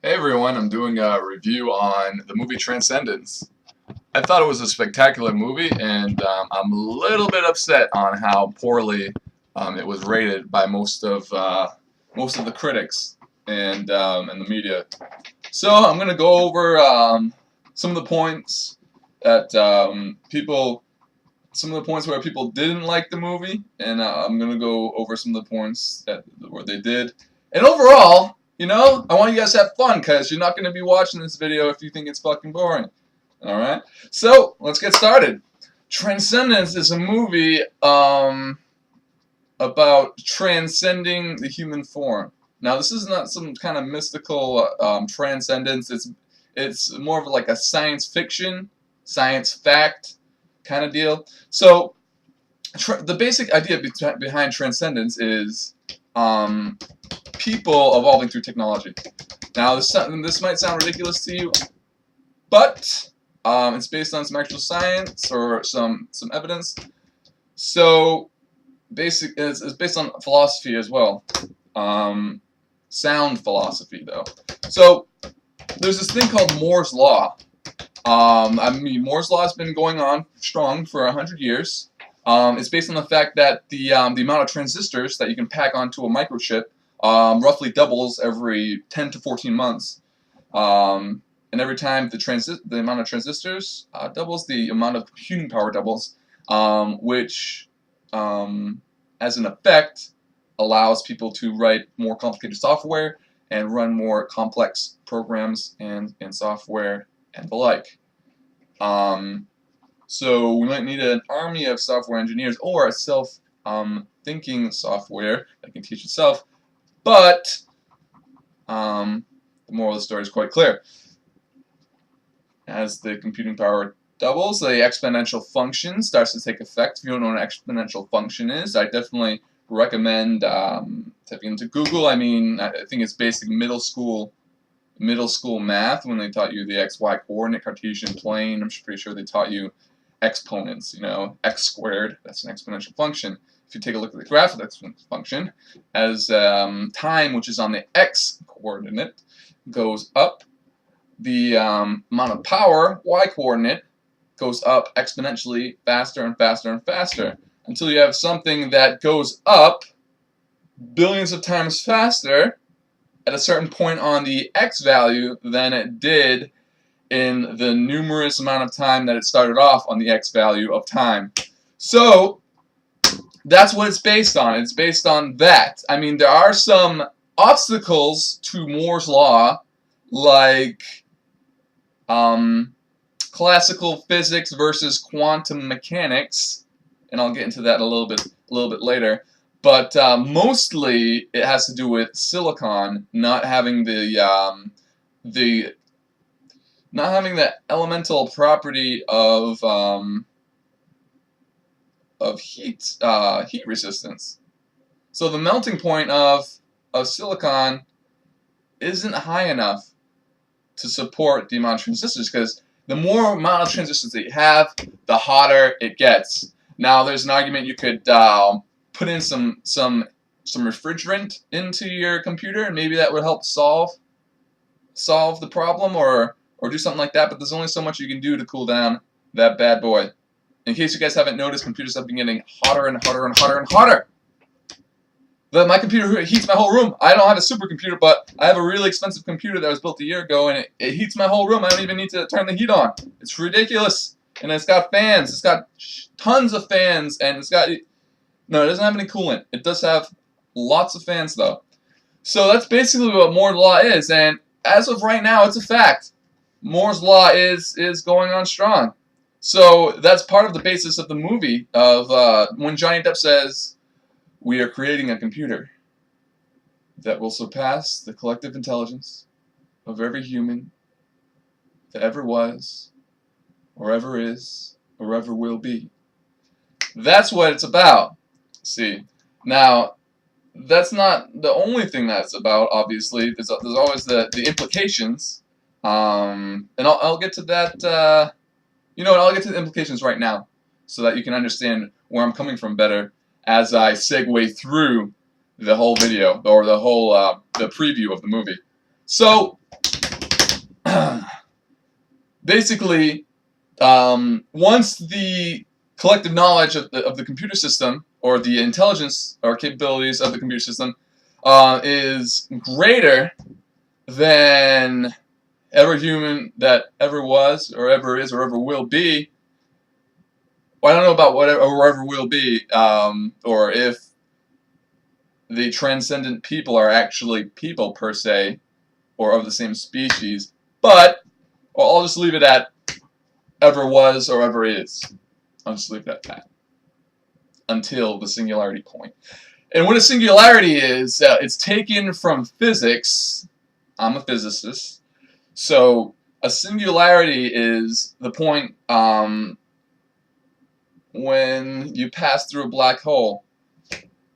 Hey everyone, I'm doing a review on the movie Transcendence. I thought it was a spectacular movie, and I'm a little bit upset on how poorly it was rated by most of the critics and the media. So I'm gonna go over some of the points that some of the points where people didn't like the movie, and I'm gonna go over some of the points where they did. And overall, I want you guys to have fun, because you're not gonna be watching this video if you think it's fucking boring. Alright? So, let's get started. Transcendence is a movie about transcending the human form. Now, this is not some kind of mystical transcendence. It's more of like a science fiction, science fact kind of deal. So, the basic idea behind Transcendence is people evolving through technology. Now, this might sound ridiculous to you, but it's based on some actual science or some evidence. So, it's based on philosophy as well. Sound philosophy, though. So, there's this thing called Moore's Law. Moore's Law has been going on strong for 100 years. It's based on the fact that the amount of transistors that you can pack onto a microchip roughly doubles every 10 to 14 months. And every time the amount of transistors doubles, the amount of computing power doubles, which, as an effect, allows people to write more complicated software and run more complex programs and software and the like. So we might need an army of software engineers or a self-thinking software that can teach itself. But the moral of the story is quite clear. As the computing power doubles, the exponential function starts to take effect. If you don't know what an exponential function is, I definitely recommend typing into Google. I think it's basic middle school math when they taught you the XY coordinate Cartesian plane. I'm pretty sure they taught you exponents, x squared, that's an exponential function. If you take a look at the graph of that function, as time, which is on the x coordinate, goes up, the amount of power, y coordinate, goes up exponentially faster and faster and faster, until you have something that goes up billions of times faster at a certain point on the x value than it did in the numerous amount of time that it started off on the x value of time. So that's what it's based on. It's based on that. There are some obstacles to Moore's Law, like classical physics versus quantum mechanics, and I'll get into that a little bit later. But mostly it has to do with silicon not having the elemental property of heat resistance. So the melting point of silicon isn't high enough to support the amount of transistors, because the more amount of transistors that you have, the hotter it gets. Now, there's an argument you could put in some refrigerant into your computer, and maybe that would help solve the problem, or do something like that. But there's only so much you can do to cool down that bad boy. In case you guys haven't noticed, computers have been getting hotter and hotter and hotter and hotter. My computer heats my whole room. I don't have a supercomputer, but I have a really expensive computer that was built a year ago, and it heats my whole room. I don't even need to turn the heat on. It's ridiculous. And it's got fans. It's got tons of fans, and it's got... No, it doesn't have any coolant. It does have lots of fans, though. So that's basically what Moore's Law is, and as of right now, it's a fact. Moore's Law is going on strong. So that's part of the basis of the movie, of when Johnny Depp says, "We are creating a computer that will surpass the collective intelligence of every human that ever was, or ever is, or ever will be." That's what it's about. See, now, that's not the only thing that it's about, obviously. There's always the implications, and I'll get to that, I'll get to the implications right now, so that you can understand where I'm coming from better as I segue through the whole video, or the whole, the preview of the movie. So, basically, once the collective knowledge of the computer system, or the intelligence or capabilities of the computer system, is greater than every human that ever was, or ever is, or ever will be. Well, I don't know about whatever or ever will be, or if the transcendent people are actually people per se, or of the same species. But I'll just leave it at ever was or ever is. I'll just leave it at that until the singularity point. And what a singularity is, it's taken from physics. I'm a physicist. So a singularity is the point when you pass through a black hole.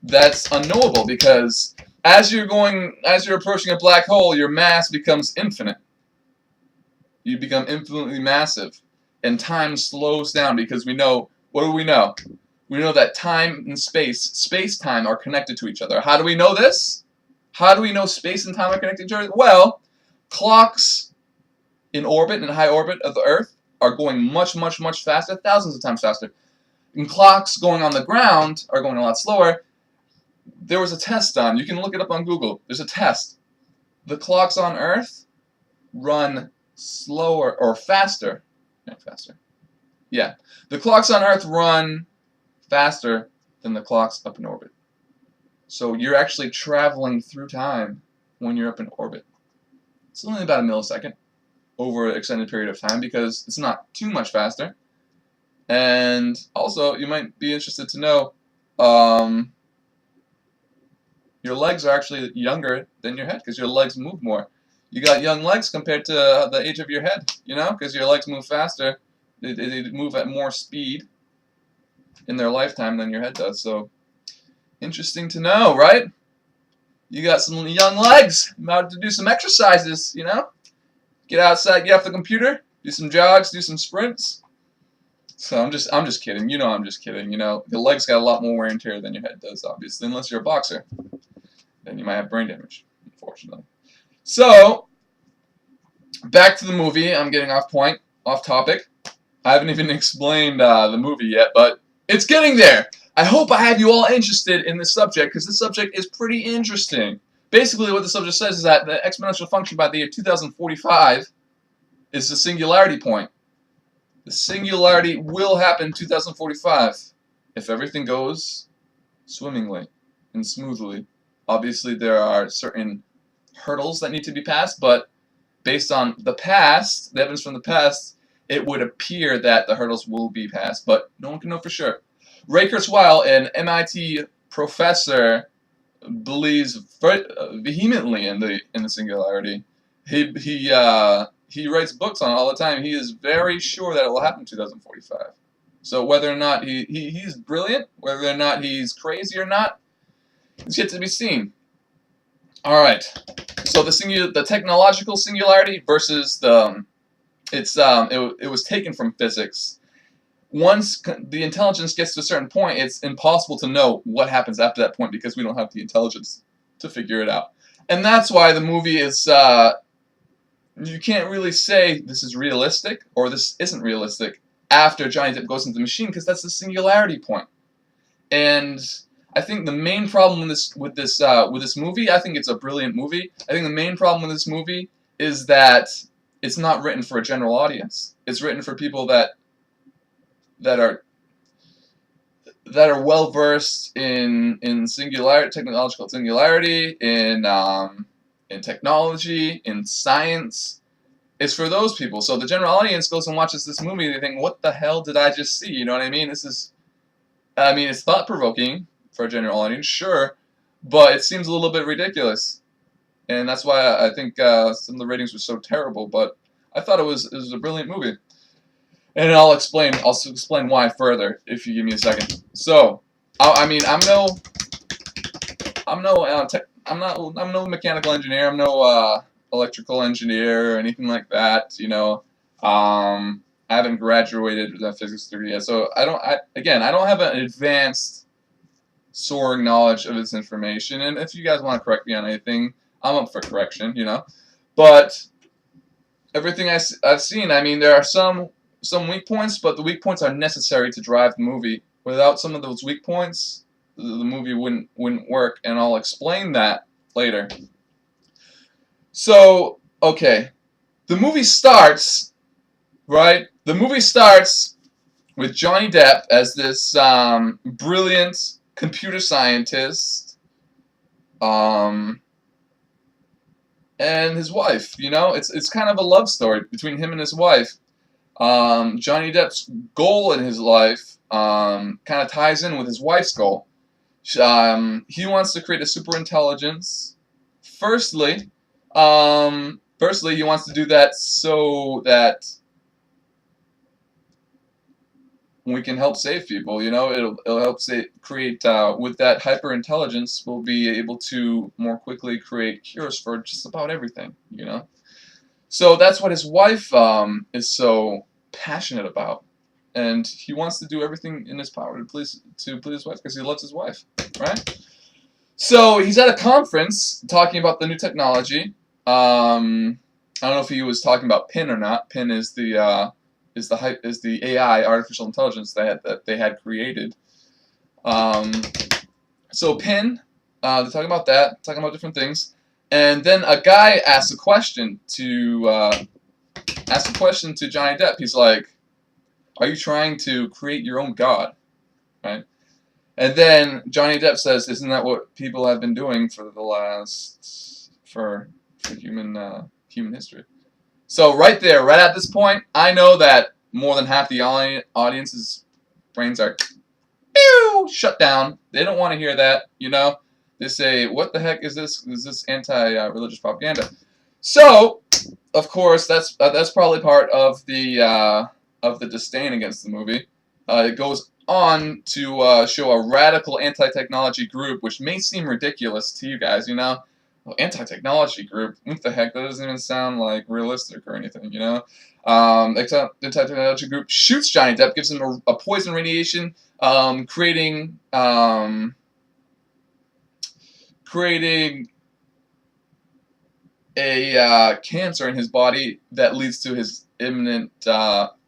That's unknowable because as you're approaching a black hole, your mass becomes infinite. You become infinitely massive, and time slows down because we know. What do we know? We know that time and space-time are connected to each other. How do we know this? How do we know space and time are connected to each other? Well, clocks in orbit, in high orbit of the Earth, are going much, much, much faster, thousands of times faster. And clocks going on the ground are going a lot slower. There was a test done. You can look it up on Google. There's a test. The clocks on Earth run slower or faster. Not faster. Yeah. The clocks on Earth run faster than the clocks up in orbit. So you're actually traveling through time when you're up in orbit. It's only about a millisecond over an extended period of time because it's not too much faster. And also, you might be interested to know, your legs are actually younger than your head because your legs move more. You got young legs compared to the age of your head, you know, because your legs move faster. They move at more speed in their lifetime than your head does. So, interesting to know, right? You got some young legs. I'm about to do some exercises, you know? Get outside, get off the computer, do some jogs, do some sprints. So I'm just kidding. You know I'm just kidding. You know, your legs got a lot more wear and tear than your head does, obviously, unless you're a boxer. Then you might have brain damage, unfortunately. So, back to the movie. I'm getting off point, off topic. I haven't even explained the movie yet, but it's getting there. I hope I have you all interested in this subject, because this subject is pretty interesting. Basically, what the subject says is that the exponential function by the year 2045 is the singularity point. The singularity will happen in 2045 if everything goes swimmingly and smoothly. Obviously, there are certain hurdles that need to be passed, but based on the past, the evidence from the past, it would appear that the hurdles will be passed, but no one can know for sure. Ray Kurzweil, an MIT professor, believes vehemently in the singularity. He writes books on it all the time. He is very sure that it will happen in 2045. So whether or not he's brilliant, whether or not he's crazy or not, it's yet to be seen. All right. So the technological singularity versus it was taken from physics. Once the intelligence gets to a certain point, it's impossible to know what happens after that point because we don't have the intelligence to figure it out. And that's why the movie is, you can't really say this is realistic or this isn't realistic after Johnny Depp goes into the machine because that's the singularity point. And I think the main problem with this movie, I think it's a brilliant movie. I think the main problem with this movie is that it's not written for a general audience. It's written for people that are well versed in technological singularity, in technology, in science. It's for those people. So the general audience goes and watches this movie and they think, what the hell did I just see? You know what I mean? It's thought-provoking for a general audience, sure, but it seems a little bit ridiculous. And that's why I think some of the ratings were so terrible, but I thought it was a brilliant movie. And I'll explain why further if you give me a second. So, I'm no mechanical engineer. I'm no electrical engineer or anything like that. You know, I haven't graduated with a physics degree yet. So I don't have an advanced soaring knowledge of this information. And if you guys want to correct me on anything, I'm up for correction. You know, but everything I've seen, I mean, there are some weak points, but the weak points are necessary to drive the movie. Without some of those weak points, the movie wouldn't work, and I'll explain that later. So, okay, the movie starts, right? The movie starts with Johnny Depp as this brilliant computer scientist, um, and his wife. You know, it's kind of a love story between him and his wife. Johnny Depp's goal in his life kind of ties in with his wife's goal. He wants to create a super intelligence. Firstly, he wants to do that so that we can help save people. You know, it'll help create with that hyper intelligence. We'll be able to more quickly create cures for just about everything. You know, so that's what his wife is so passionate about, and he wants to do everything in his power to please his wife because he loves his wife, right? So he's at a conference talking about the new technology. I don't know if he was talking about PIN or not. PIN is the AI, artificial intelligence that they had created. Um, so PIN, they're talking about that, talking about different things, and then a guy asks a question to Johnny Depp. He's like, "Are you trying to create your own god?" Right? And then Johnny Depp says, "Isn't that what people have been doing for the last for human history?" So right there, right at this point, I know that more than half the audience's brains are shut down. They don't want to hear that. You know, they say, "What the heck is this? Is this anti-religious propaganda?" So, of course, that's probably part of the disdain against the movie. It goes on to show a radical anti-technology group, which may seem ridiculous to you guys, you know. Well, anti-technology group? What the heck? That doesn't even sound like realistic or anything, you know. Anti-technology group shoots Johnny Depp, gives him a poison radiation, creating a cancer in his body that leads to his imminent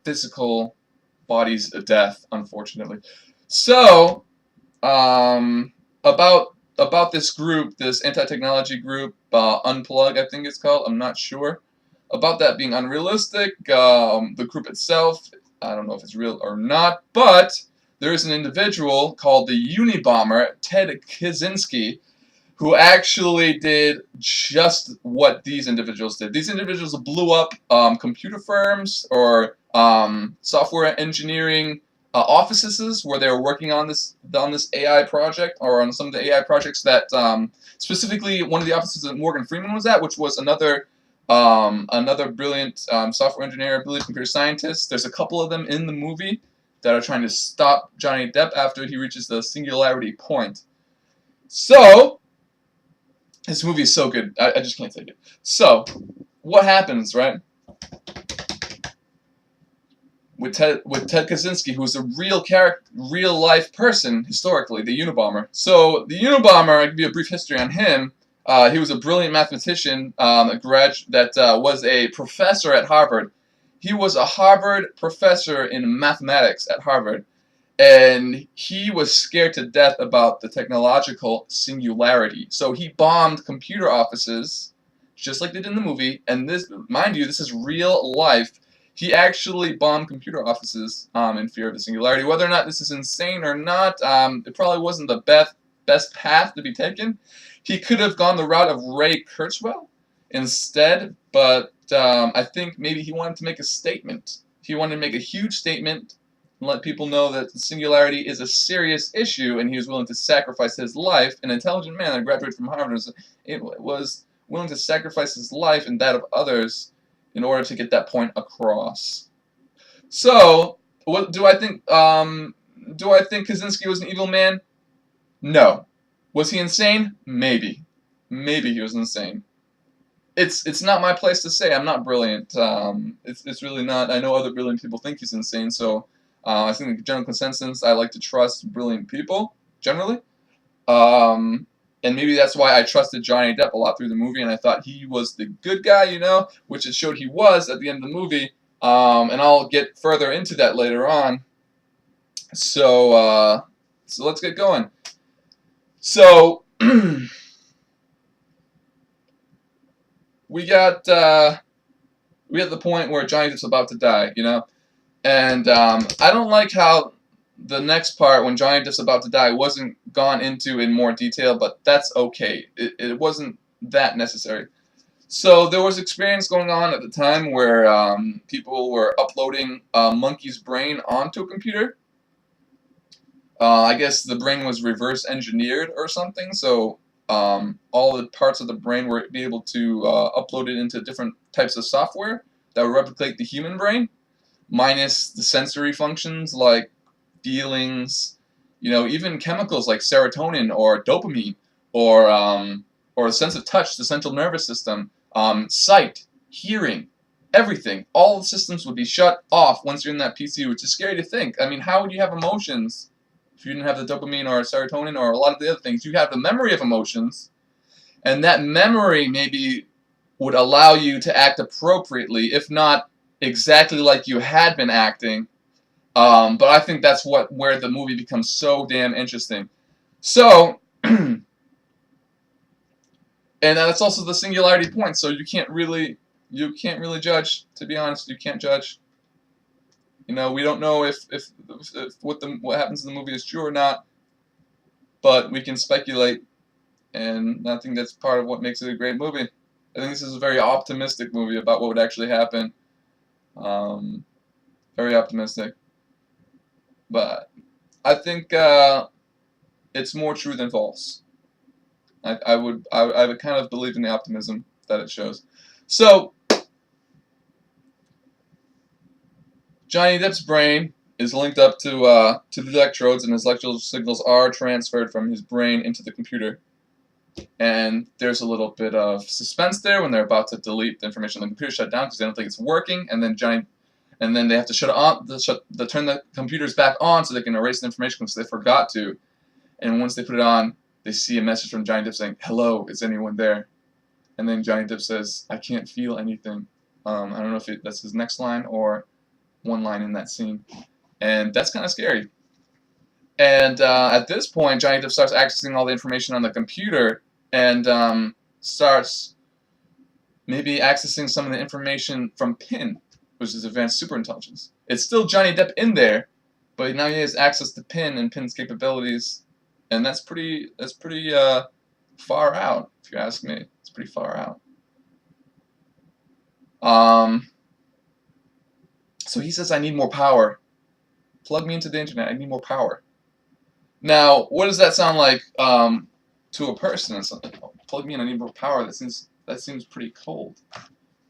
physical body's death, unfortunately. So, about this group, this anti-technology group, Unplug, I think it's called. I'm not sure about that being unrealistic. The group itself, I don't know if it's real or not, but there is an individual called the Unabomber, Ted Kaczynski, who actually did just what these individuals did. These individuals blew up computer firms or software engineering offices where they were working on this AI project, or on some of the AI projects that specifically one of the offices that Morgan Freeman was at, which was another brilliant software engineer, brilliant computer scientist. There's a couple of them in the movie that are trying to stop Johnny Depp after he reaches the singularity point. So, this movie is so good. I just can't take it. So, what happens, right? With Ted Kaczynski, who's a real character, real life person historically, the Unabomber. So the Unabomber, I give you a brief history on him. He was a brilliant mathematician, that was a professor at Harvard. He was a Harvard professor in mathematics at Harvard, and he was scared to death about the technological singularity. So he bombed computer offices, just like they did in the movie. And this, mind you, this is real life. He actually bombed computer offices in fear of the singularity. Whether or not this is insane or not, it probably wasn't the best path to be taken. He could have gone the route of Ray Kurzweil instead, but I think maybe he wanted to make a statement. He wanted to make a huge statement and let people know that the singularity is a serious issue, and he was willing to sacrifice his life. An intelligent man that graduated from Harvard was willing to sacrifice his life and that of others in order to get that point across. So, what do I think? Do I think Kaczynski was an evil man? No. Was he insane? Maybe. Maybe he was insane. It's not my place to say. I'm not brilliant. It's really not. I know other brilliant people think he's insane. So I think the general consensus, I like to trust brilliant people generally. Um, And maybe that's why I trusted Johnny Depp a lot through the movie, and I thought he was the good guy, you know, which it showed he was at the end of the movie. And I'll get further into that later on. So, so let's get going. So, we got the point where Johnny Depp's about to die, you know, and I don't like how the next part, when Johnny Depp's about to die, wasn't gone into in more detail, but that's okay. It wasn't that necessary. So there was experience going on at the time where people were uploading a monkey's brain onto a computer. I guess the brain was reverse engineered or something, so all the parts of the brain were able to upload it into different types of software that would replicate the human brain, minus the sensory functions like feelings, you know, even chemicals like serotonin or dopamine, or a sense of touch, the central nervous system, sight, hearing, everything. All the systems would be shut off once you're in that PC, which is scary to think. I mean, how would you have emotions if you didn't have the dopamine or serotonin or a lot of the other things? You have the memory of emotions, and that memory maybe would allow you to act appropriately, if not exactly like you had been acting. But I think that's where the movie becomes so damn interesting. So, and that's also the singularity point. So you can't really judge. To be honest, you can't judge. You know, we don't know if what happens in the movie is true or not, but we can speculate, and I think that's part of what makes it a great movie. I think this is a very optimistic movie about what would actually happen. Very optimistic. But I think it's more true than false. I would kind of believe in the optimism that it shows. So Johnny Depp's brain is linked up to the electrodes, and his electrical signals are transferred from his brain into the computer. And there's a little bit of suspense there when they're about to delete the information on the computer, shut down because they don't think it's working, and then they have to shut it on, turn the computers back on so they can erase the information because they forgot to. And once they put it on, they see a message from Johnny Depp saying, "Hello, is anyone there?" And then Johnny Depp says, "I can't feel anything." I don't know if that's his next line or one line in that scene. And that's kind of scary. And at this point, Johnny Depp starts accessing all the information on the computer and starts maybe accessing some of the information from PIN, which is Advanced Superintelligence. It's still Johnny Depp in there, but now he has access to PIN and PIN's capabilities, and that's pretty far out, if you ask me. It's pretty far out. So he says, "I need more power. Plug me into the internet. I need more power." Now, what does that sound like to a person? It's like, "Oh, plug me in. I need more power." That seems pretty cold.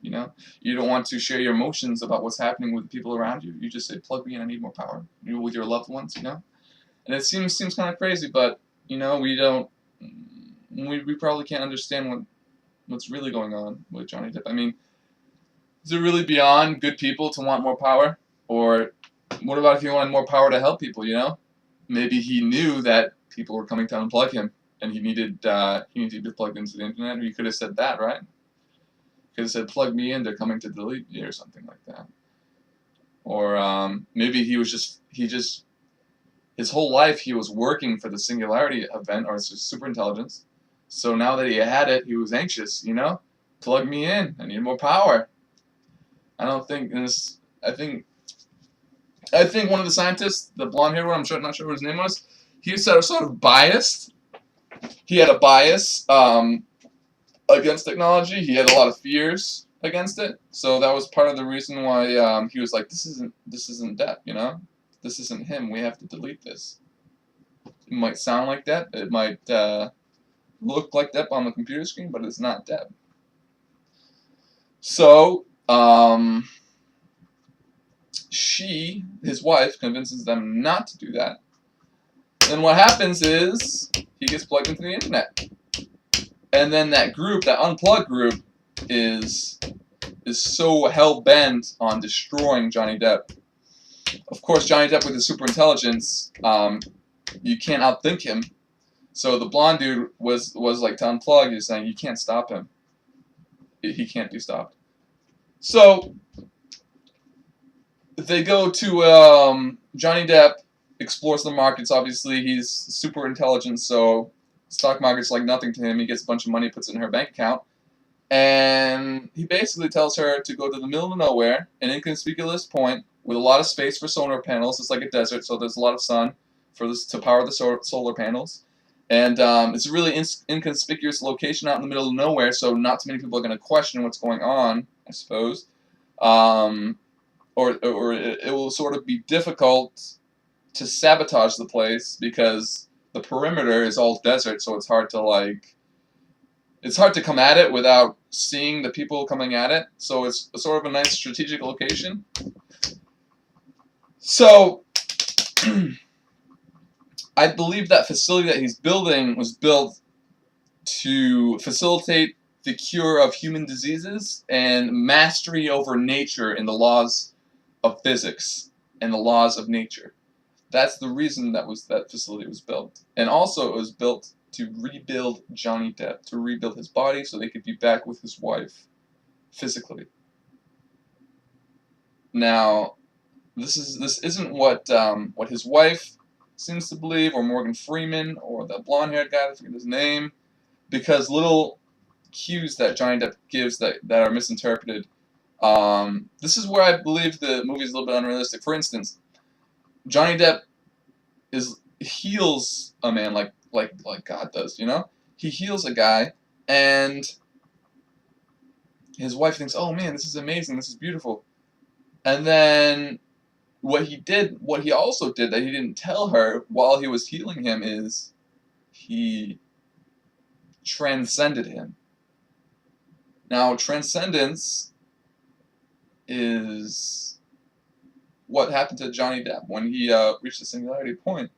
You know, you don't want to share your emotions about what's happening with the people around you. You just say, "Plug me in. I need more power." With your loved ones, you know. And it seems kind of crazy, but you know, we probably can't understand what's really going on with Johnny Depp. I mean, is it really beyond good people to want more power? Or what about if he wanted more power to help people, you know? Maybe he knew that people were coming to unplug him, and he needed to be plugged into the internet. Or he could have said that, right? Could have said, "Plug me in, they're coming to delete me," or something like that. Or maybe his whole life he was working for the Singularity event, or superintelligence. So now that he had it, he was anxious, you know? Plug me in, I need more power. I don't think this. I think one of the scientists, the blonde-haired one, I'm not sure what his name was, he was sort of biased. He had a bias against technology. He had a lot of fears against it. So that was part of the reason why he was like, this isn't Depp, you know? This isn't him. We have to delete this. It might sound like Depp. It might look like Depp on the computer screen, but it's not Depp. So, his wife, convinces them not to do that. Then what happens is he gets plugged into the internet, and then that group, that unplugged group, is so hell bent on destroying Johnny Depp. Of course, Johnny Depp with his superintelligence, you can't outthink him. So the blonde dude was like to unplug. He was saying you can't stop him. He can't be stopped. So they go to Johnny Depp explores the markets. Obviously, he's super intelligent, so stock market's like nothing to him. He gets a bunch of money, puts it in her bank account, and he basically tells her to go to the middle of nowhere, an inconspicuous point with a lot of space for solar panels. It's like a desert, so there's a lot of sun for this to power the solar panels. And it's a really inconspicuous location out in the middle of nowhere, so not too many people are going to question what's going on, I suppose. Or it will sort of be difficult to sabotage the place because the perimeter is all desert, so it's hard to come at it without seeing the people coming at it. So it's sort of a nice strategic location. So I believe that facility that he's building was built to facilitate the cure of human diseases and mastery over nature and the laws of physics and the laws of nature. That's the reason that facility was built. And also it was built to rebuild Johnny Depp, to rebuild his body so they could be back with his wife physically. Now, this isn't what his wife seems to believe, or Morgan Freeman, or the blonde-haired guy, I forget his name, because little cues that Johnny Depp gives that are misinterpreted. This is where I believe the movie is a little bit unrealistic. For instance, Johnny Depp heals a man like God does, you know? He heals a guy, and his wife thinks, "Oh man, this is amazing, this is beautiful." And then what he also did that he didn't tell her while he was healing him is he transcended him. Now, transcendence is what happened to Johnny Depp when he reached the singularity point.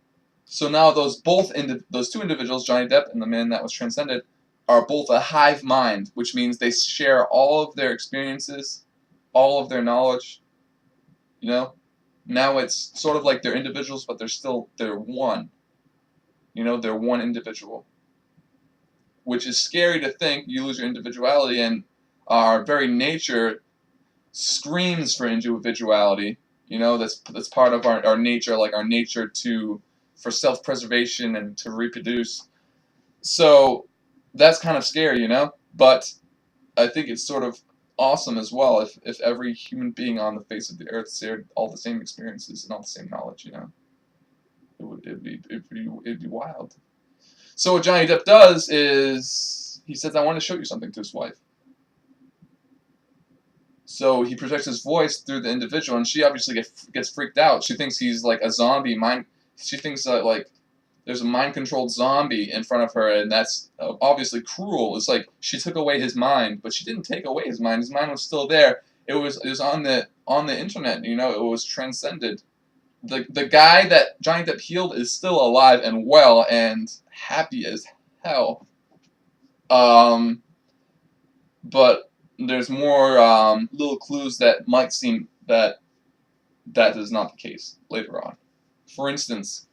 So now those two individuals, Johnny Depp and the man that was transcended, are both a hive mind, which means they share all of their experiences, all of their knowledge. You know, now it's sort of like they're individuals, but they're one. You know, they're one individual, which is scary to think. You lose your individuality, and our very nature screams for individuality. You know, that's part of our nature, like our nature for self-preservation and to reproduce. So that's kind of scary, you know? But I think it's sort of awesome as well if every human being on the face of the earth shared all the same experiences and all the same knowledge, you know? It'd be wild. So what Johnny Depp does is he says, "I want to show you something" to his wife. So he projects his voice through the individual, and she obviously gets freaked out. She thinks he's like a zombie mind. She thinks that like there's a mind-controlled zombie in front of her, and that's obviously cruel. It's like she took away his mind, but she didn't take away his mind. His mind was still there. It was on the internet. You know, it was transcended. The guy that Johnny Depp healed is still alive and well and happy as hell. But there's more little clues that might seem that is not the case later on. For instance,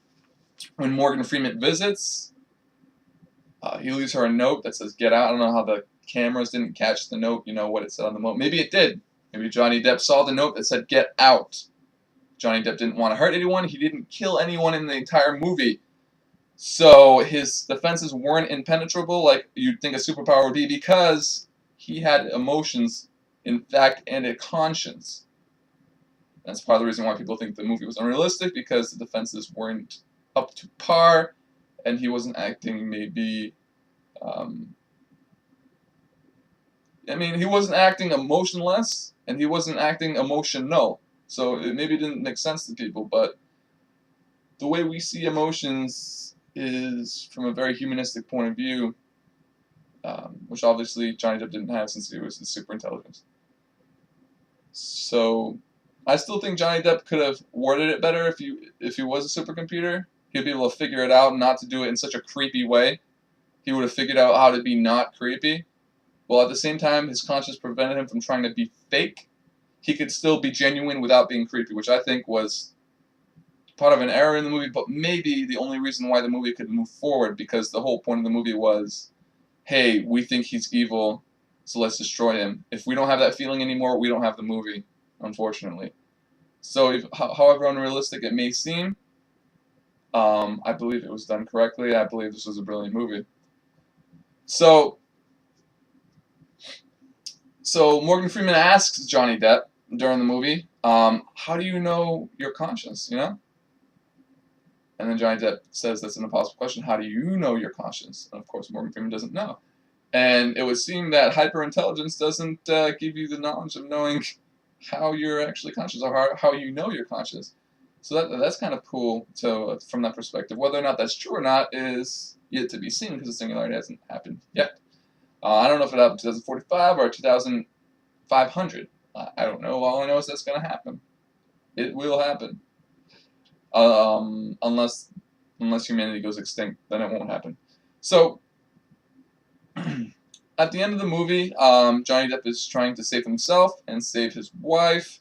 when Morgan Freeman visits, he leaves her a note that says "Get out." I don't know how the cameras didn't catch the note. You know what it said on the note. Maybe it did. Maybe Johnny Depp saw the note that said "Get out." Johnny Depp didn't want to hurt anyone. He didn't kill anyone in the entire movie. So his defenses weren't impenetrable like you'd think a superpower would be because he had emotions, in fact, and a conscience. That's part of the reason why people think the movie was unrealistic, because the defenses weren't up to par, and he wasn't acting maybe... he wasn't acting emotionless, and he wasn't acting emotional. So it maybe didn't make sense to people, but the way we see emotions is from a very humanistic point of view, which obviously Johnny Depp didn't have since he was super intelligent. So I still think Johnny Depp could have worded it better if he was a supercomputer. He'd be able to figure it out, not to do it in such a creepy way. He would have figured out how to be not creepy. While at the same time, his conscience prevented him from trying to be fake. He could still be genuine without being creepy, which I think was part of an error in the movie, but maybe the only reason why the movie could move forward, because the whole point of the movie was, hey, we think he's evil, so let's destroy him. If we don't have that feeling anymore, we don't have the movie, unfortunately. So, however unrealistic it may seem, I believe it was done correctly. I believe this was a brilliant movie. So Morgan Freeman asks Johnny Depp during the movie, how do you know your conscience, you know? And then Johnny Depp says that's an impossible question. How do you know your conscience? And of course, Morgan Freeman doesn't know. And it would seem that hyperintelligence doesn't give you the knowledge of knowing how you're actually conscious, or how you know you're conscious. So that's kind of cool. So from that perspective, whether or not that's true or not is yet to be seen, because the singularity hasn't happened yet. I don't know if it happened in 2045 or 2500. I don't know. All I know is that's going to happen. It will happen. Unless humanity goes extinct, then it won't happen. So at the end of the movie, Johnny Depp is trying to save himself and save his wife,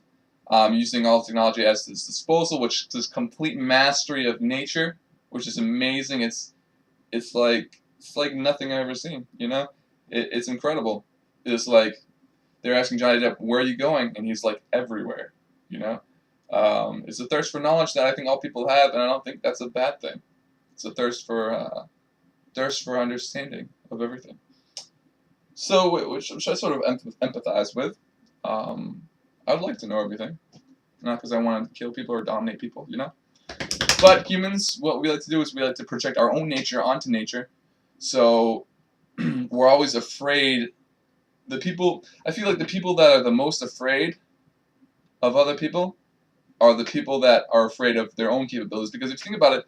using all technology at his disposal, which is complete mastery of nature, which is amazing. It's like nothing I've ever seen. You know, it's incredible. It's like they're asking Johnny Depp, "Where are you going?" and he's like, "Everywhere." You know. It's a thirst for knowledge that I think all people have, and I don't think that's a bad thing. It's a thirst for understanding of everything. So, which I sort of empathize with. I would like to know everything, not because I want to kill people or dominate people, you know. But humans, what we like to do is we like to project our own nature onto nature. So we're always afraid. I feel like the people that are the most afraid of other people are the people that are afraid of their own capabilities. Because if you think about it,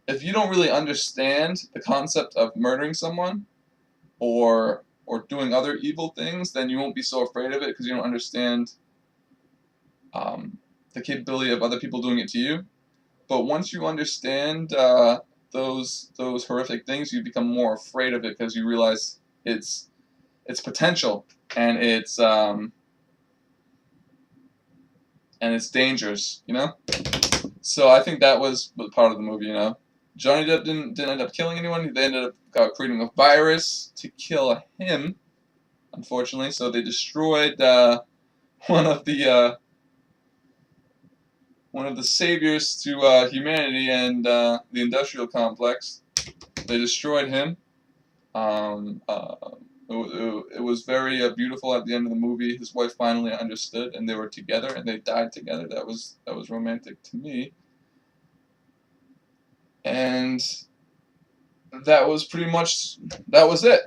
if you don't really understand the concept of murdering someone or doing other evil things, then you won't be so afraid of it, because you don't understand the capability of other people doing it to you. But once you understand those horrific things, you become more afraid of it, because you realize its potential and it's dangerous, you know? So I think that was part of the movie, you know? Johnny Depp didn't end up killing anyone. They ended up creating a virus to kill him, unfortunately. So they destroyed one of the saviors to humanity and the industrial complex. They destroyed him. It was very beautiful at the end of the movie. His wife finally understood, and they were together, and they died together. That was romantic to me. And that was pretty much, that was it.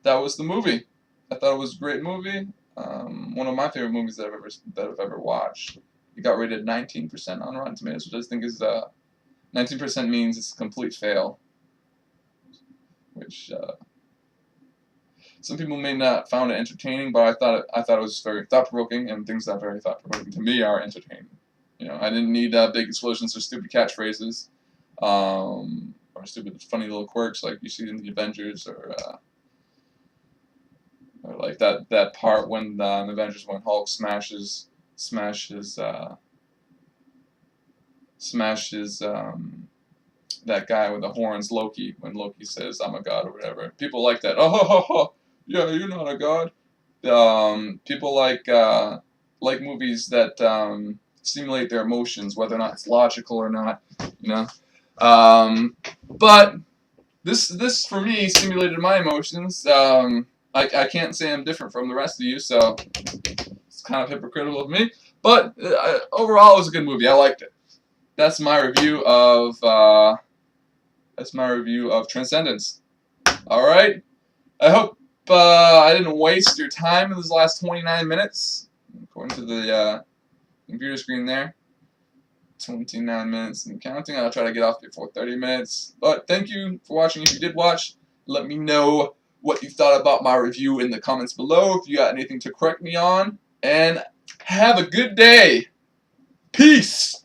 That was the movie. I thought it was a great movie. One of my favorite movies that I've ever watched. It got rated 19% on Rotten Tomatoes, which I think is 19% means it's a complete fail. Which some people may not found it entertaining, but I thought it was very thought-provoking, and things that are very thought-provoking to me are entertaining. You know, I didn't need big explosions or stupid catchphrases, or stupid funny little quirks like you see in the Avengers, or like that part when the Avengers, when Hulk smashes that guy with the horns, Loki, when Loki says, "I'm a god," or whatever. People like that. Oh, ho, ho, ho. Yeah, you're not a god. People like movies that stimulate their emotions, whether or not it's logical or not, you know. But this for me stimulated my emotions. I can't say I'm different from the rest of you, so it's kind of hypocritical of me. But overall, it was a good movie. I liked it. That's my review of Transcendence. All right. I hope I didn't waste your time in these last 29 minutes, according to the computer screen there. 29 minutes and counting. I'll try to get off before 30 minutes. But thank you for watching. If you did watch, let me know what you thought about my review in the comments below. If you got anything to correct me on. And have a good day. Peace.